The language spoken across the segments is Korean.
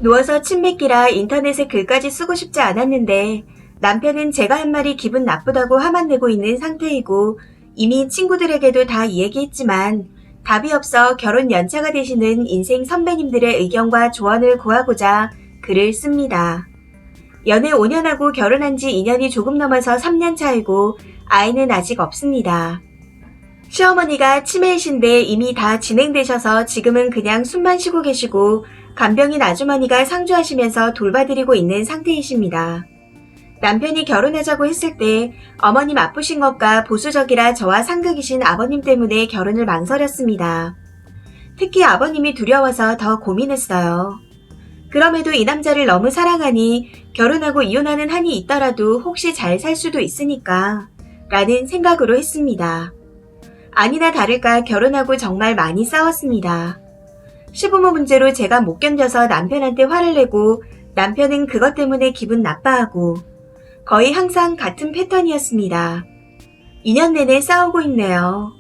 누워서 침 뱉기라 인터넷에 글까지 쓰고 싶지 않았는데 남편은 제가 한 말이 기분 나쁘다고 화만 내고 있는 상태이고 이미 친구들에게도 다 얘기했지만 답이 없어 결혼 연차가 되시는 인생 선배님들의 의견과 조언을 구하고자 글을 씁니다. 연애 5년 하고 결혼한 지 2년이 조금 넘어서 3년 차이고 아이는 아직 없습니다. 시어머니가 치매이신데 이미 다 진행되셔서 지금은 그냥 숨만 쉬고 계시고 간병인 아주머니가 상주하시면서 돌봐드리고 있는 상태이십니다. 남편이 결혼하자고 했을 때 어머님 아프신 것과 보수적이라 저와 상극이신 아버님 때문에 결혼을 망설였습니다. 특히 아버님이 두려워서 더 고민했어요. 그럼에도 이 남자를 너무 사랑하니 결혼하고 이혼하는 한이 있더라도 혹시 잘 살 수도 있으니까 라는 생각으로 했습니다. 아니나 다를까 결혼하고 정말 많이 싸웠습니다. 시부모 문제로 제가 못 견뎌서 남편한테 화를 내고 남편은 그것 때문에 기분 나빠하고 거의 항상 같은 패턴이었습니다. 2년 내내 싸우고 있네요.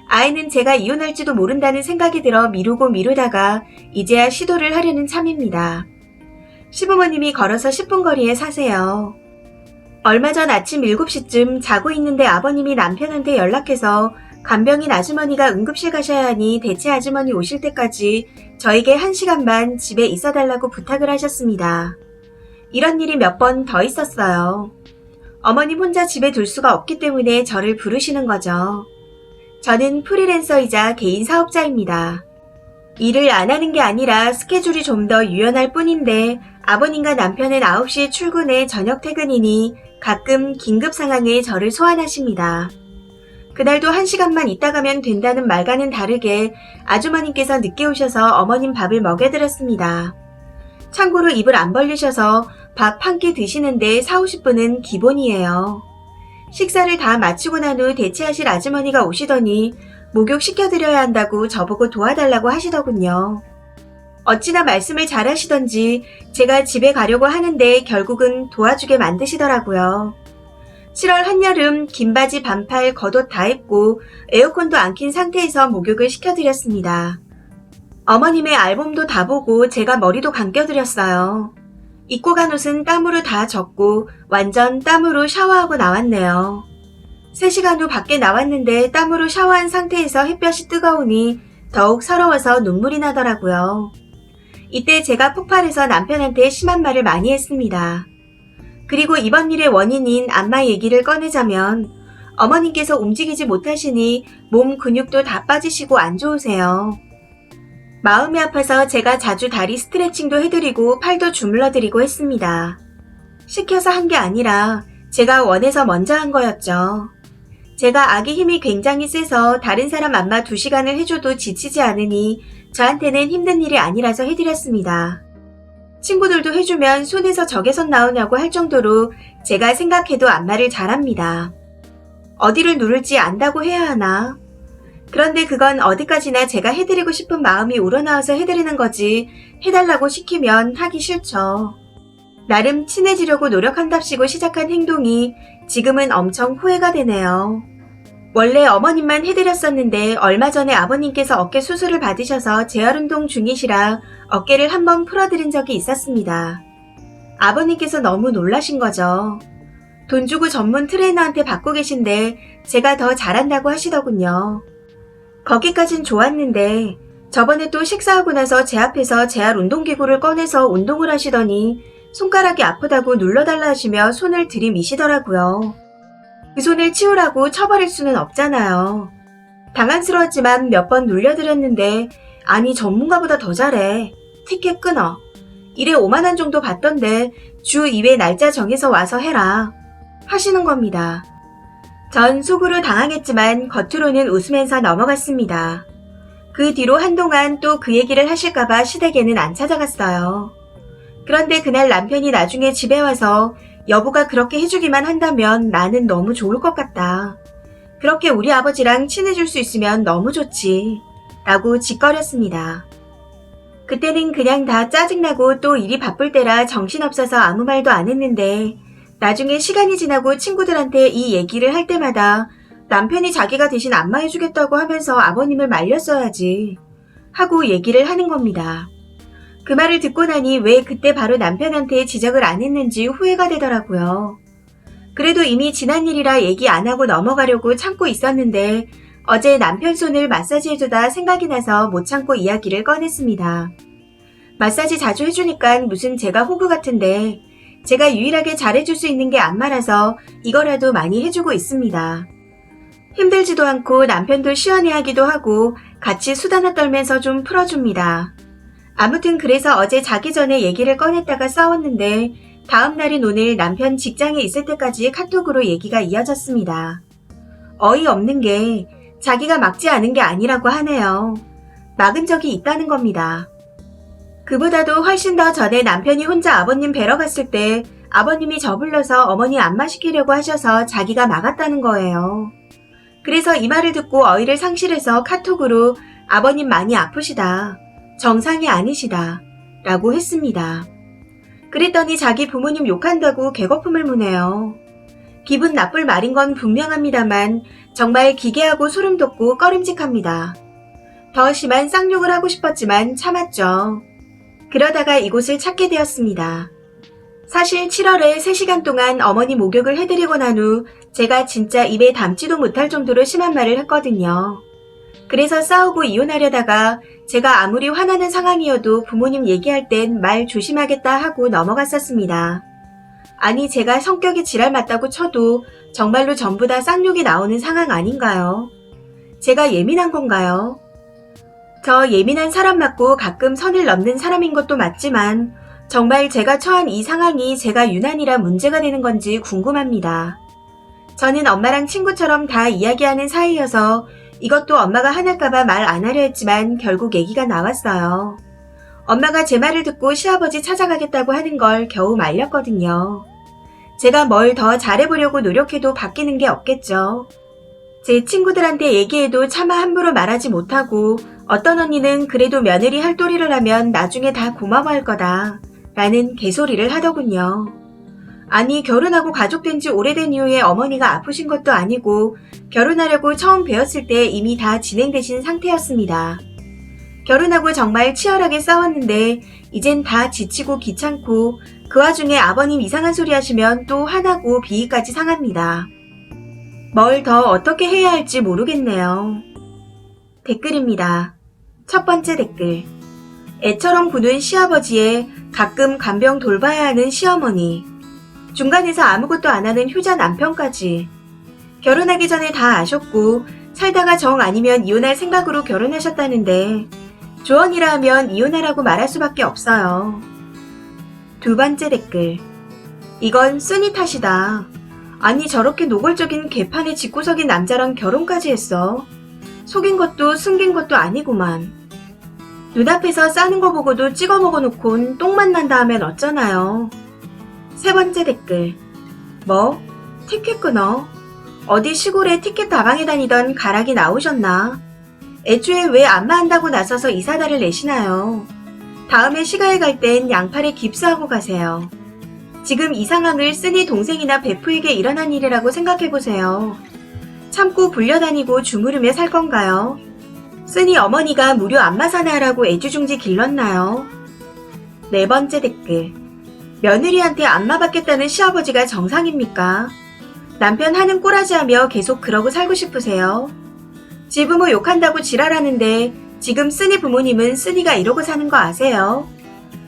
아이는 제가 이혼할지도 모른다는 생각이 들어 미루고 미루다가 이제야 시도를 하려는 참입니다. 시부모님이 걸어서 10분 거리에 사세요. 얼마 전 아침 7시쯤 자고 있는데 아버님이 남편한테 연락해서 간병인 아주머니가 응급실 가셔야 하니 대체 아주머니 오실 때까지 저에게 1시간만 집에 있어달라고 부탁을 하셨습니다. 이런 일이 몇 번 더 있었어요. 어머님 혼자 집에 둘 수가 없기 때문에 저를 부르시는 거죠. 저는 프리랜서이자 개인 사업자입니다. 일을 안 하는 게 아니라 스케줄이 좀 더 유연할 뿐인데 아버님과 남편은 9시에 출근해 저녁 퇴근이니 가끔 긴급 상황에 저를 소환하십니다. 그날도 1시간만 있다 가면 된다는 말과는 다르게 아주머님께서 늦게 오셔서 어머님 밥을 먹여드렸습니다. 참고로 입을 안 벌리셔서 밥 한 끼 드시는데 40-50분은 기본이에요. 식사를 다 마치고 난 후 대체하실 아주머니가 오시더니 목욕 시켜드려야 한다고 저보고 도와달라고 하시더군요. 어찌나 말씀을 잘하시던지 제가 집에 가려고 하는데 결국은 도와주게 만드시더라고요. 7월 한여름 긴 바지 반팔 겉옷 다 입고 에어컨도 안 킨 상태에서 목욕을 시켜드렸습니다. 어머님의 앨범도 다 보고 제가 머리도 감겨드렸어요. 입고 간 옷은 땀으로 다 젖고 완전 땀으로 샤워하고 나왔네요. 3시간 후 밖에 나왔는데 땀으로 샤워한 상태에서 햇볕이 뜨거우니 더욱 서러워서 눈물이 나더라고요. 이때 제가 폭발해서 남편한테 심한 말을 많이 했습니다. 그리고 이번 일의 원인인 안마 얘기를 꺼내자면 어머님께서 움직이지 못하시니 몸 근육도 다 빠지시고 안 좋으세요. 마음이 아파서 제가 자주 다리 스트레칭도 해드리고 팔도 주물러드리고 했습니다. 시켜서 한 게 아니라 제가 원해서 먼저 한 거였죠. 제가 아기 힘이 굉장히 세서 다른 사람 안마 2시간을 해줘도 지치지 않으니 저한테는 힘든 일이 아니라서 해드렸습니다. 친구들도 해주면 손에서 적외선 나오냐고 할 정도로 제가 생각해도 안마를 잘합니다. 어디를 누를지 안다고 해야 하나? 그런데 그건 어디까지나 제가 해드리고 싶은 마음이 우러나와서 해드리는 거지 해달라고 시키면 하기 싫죠. 나름 친해지려고 노력한답시고 시작한 행동이 지금은 엄청 후회가 되네요. 원래 어머님만 해드렸었는데 얼마 전에 아버님께서 어깨 수술을 받으셔서 재활운동 중이시라 어깨를 한번 풀어드린 적이 있었습니다. 아버님께서 너무 놀라신 거죠. 돈 주고 전문 트레이너한테 받고 계신데 제가 더 잘한다고 하시더군요. 거기까진 좋았는데 저번에 또 식사하고 나서 제 앞에서 재활 운동기구를 꺼내서 운동을 하시더니 손가락이 아프다고 눌러달라 하시며 손을 들이미시더라고요. 그 손을 치우라고 쳐버릴 수는 없잖아요. 당황스러웠지만 몇 번 눌려드렸는데 아니 전문가보다 더 잘해. 티켓 끊어. 일에 5만 원 정도 받던데 주 2회 날짜 정해서 와서 해라. 하시는 겁니다. 전 속으로 당황했지만 겉으로는 웃으면서 넘어갔습니다. 그 뒤로 한동안 또 그 얘기를 하실까봐 시댁에는 안 찾아갔어요. 그런데 그날 남편이 나중에 집에 와서 여보가 그렇게 해주기만 한다면 나는 너무 좋을 것 같다. 그렇게 우리 아버지랑 친해질 수 있으면 너무 좋지. 라고 짓거렸습니다. 그때는 그냥 다 짜증나고 또 일이 바쁠 때라 정신없어서 아무 말도 안 했는데 나중에 시간이 지나고 친구들한테 이 얘기를 할 때마다 남편이 자기가 대신 안마해주겠다고 하면서 아버님을 말렸어야지 하고 얘기를 하는 겁니다. 그 말을 듣고 나니 왜 그때 바로 남편한테 지적을 안 했는지 후회가 되더라고요. 그래도 이미 지난 일이라 얘기 안 하고 넘어가려고 참고 있었는데 어제 남편 손을 마사지해주다 생각이 나서 못 참고 이야기를 꺼냈습니다. 마사지 자주 해주니까 무슨 제가 호구 같은데 제가 유일하게 잘해줄 수 있는 게 안 많아서 이거라도 많이 해주고 있습니다. 힘들지도 않고 남편도 시원해하기도 하고 같이 수다나 떨면서 좀 풀어줍니다. 아무튼 그래서 어제 자기 전에 얘기를 꺼냈다가 싸웠는데 다음 날인 오늘 남편 직장에 있을 때까지 카톡으로 얘기가 이어졌습니다. 어이없는 게 자기가 막지 않은 게 아니라고 하네요. 막은 적이 있다는 겁니다. 그보다도 훨씬 더 전에 남편이 혼자 아버님 뵈러 갔을 때 아버님이 저 불러서 어머니 안마 시키려고 하셔서 자기가 막았다는 거예요. 그래서 이 말을 듣고 어이를 상실해서 카톡으로 아버님 많이 아프시다. 정상이 아니시다. 라고 했습니다. 그랬더니 자기 부모님 욕한다고 개거품을 무네요. 기분 나쁠 말인 건 분명합니다만 정말 기괴하고 소름 돋고 꺼림직합니다. 더 심한 쌍욕을 하고 싶었지만 참았죠. 그러다가 이곳을 찾게 되었습니다. 사실 7월에 3시간 동안 어머니 목욕을 해드리고 난 후 제가 진짜 입에 담지도 못할 정도로 심한 말을 했거든요. 그래서 싸우고 이혼하려다가 제가 아무리 화나는 상황이어도 부모님 얘기할 땐 말 조심하겠다 하고 넘어갔었습니다. 아니 제가 성격이 지랄 맞다고 쳐도 정말로 전부 다 쌍욕이 나오는 상황 아닌가요? 제가 예민한 건가요? 저 예민한 사람 맞고 가끔 선을 넘는 사람인 것도 맞지만 정말 제가 처한 이 상황이 제가 유난이라 문제가 되는 건지 궁금합니다. 저는 엄마랑 친구처럼 다 이야기하는 사이여서 이것도 엄마가 화날까봐 말 안 하려 했지만 결국 얘기가 나왔어요. 엄마가 제 말을 듣고 시아버지 찾아가겠다고 하는 걸 겨우 말렸거든요. 제가 뭘 더 잘해보려고 노력해도 바뀌는 게 없겠죠. 제 친구들한테 얘기해도 차마 함부로 말하지 못하고 어떤 언니는 그래도 며느리 할 도리를 하면 나중에 다 고마워할 거다 라는 개소리를 하더군요. 아니 결혼하고 가족된 지 오래된 이후에 어머니가 아프신 것도 아니고 결혼하려고 처음 뵈었을 때 이미 다 진행되신 상태였습니다. 결혼하고 정말 치열하게 싸웠는데 이젠 다 지치고 귀찮고 그 와중에 아버님 이상한 소리 하시면 또 화나고 비위까지 상합니다. 뭘 더 어떻게 해야 할지 모르겠네요. 댓글입니다. 첫 번째 댓글. 애처럼 구는 시아버지에 가끔 간병 돌봐야 하는 시어머니. 중간에서 아무것도 안 하는 효자 남편까지. 결혼하기 전에 다 아셨고 살다가 정 아니면 이혼할 생각으로 결혼하셨다는데 조언이라 하면 이혼하라고 말할 수밖에 없어요. 두 번째 댓글. 이건 쓰니 탓이다. 아니 저렇게 노골적인 개판에 집구석인 남자랑 결혼까지 했어. 속인 것도 숨긴 것도 아니구만. 눈앞에서 싸는 거 보고도 찍어 먹어놓곤 똥만 난다 하면 어쩌나요. 세 번째 댓글. 뭐? 티켓 끊어? 어디 시골에 티켓 다방에 다니던 가락이 나오셨나? 애초에 왜 안마한다고 나서서 이 사달을 내시나요? 다음에 시가에 갈 땐 양팔에 깁스하고 가세요. 지금 이 상황을 쓰니 동생이나 베프에게 일어난 일이라고 생각해보세요. 참고 불려다니고 주무르며 살 건가요? 쓰니 어머니가 무료 안마사나 하라고 애주중지 길렀나요? 네 번째 댓글. 며느리한테 안마 받겠다는 시아버지가 정상입니까? 남편 하는 꼬라지하며 계속 그러고 살고 싶으세요? 지부모 욕한다고 지랄하는데 지금 쓰니 부모님은 쓰니가 이러고 사는 거 아세요?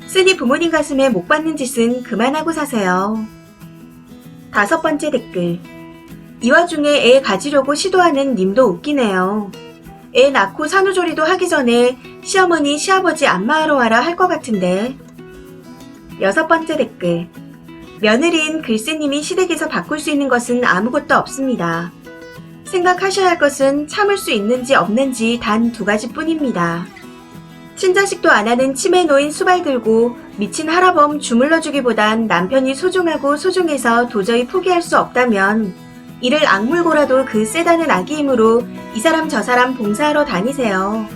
쓰니 부모님 가슴에 목 박는 짓은 그만하고 사세요. 다섯 번째 댓글. 이 와중에 애 가지려고 시도하는 님도 웃기네요. 애 낳고 산후조리도 하기 전에 시어머니 시아버지 안마하러 와라 할 것 같은데. 여섯 번째 댓글. 며느리인 글쎄님이 시댁에서 바꿀 수 있는 것은 아무것도 없습니다. 생각하셔야 할 것은 참을 수 있는지 없는지 단 2가지 뿐입니다. 친자식도 안 하는 치매 놓인 수발 들고 미친 할아범 주물러주기보단 남편이 소중하고 소중해서 도저히 포기할 수 없다면 이를 악물고라도 그 세다는 아기 힘으로 이 사람 저 사람 봉사하러 다니세요.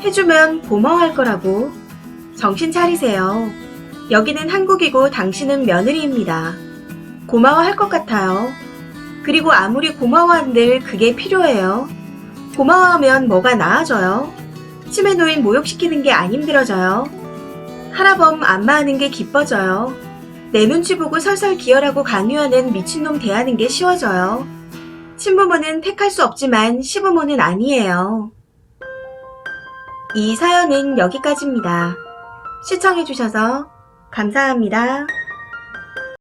해주면 고마워할 거라고. 정신 차리세요. 여기는 한국이고 당신은 며느리입니다. 고마워할 것 같아요. 그리고 아무리 고마워한들 그게 필요해요. 고마워하면 뭐가 나아져요? 치매 노인 모욕시키는 게 안 힘들어져요. 하라범 안마하는 게 기뻐져요. 내 눈치 보고 설설 기어라고 강요하는 미친놈 대하는 게 쉬워져요. 친부모는 택할 수 없지만 시부모는 아니에요. 이 사연은 여기까지입니다. 시청해주셔서 감사합니다.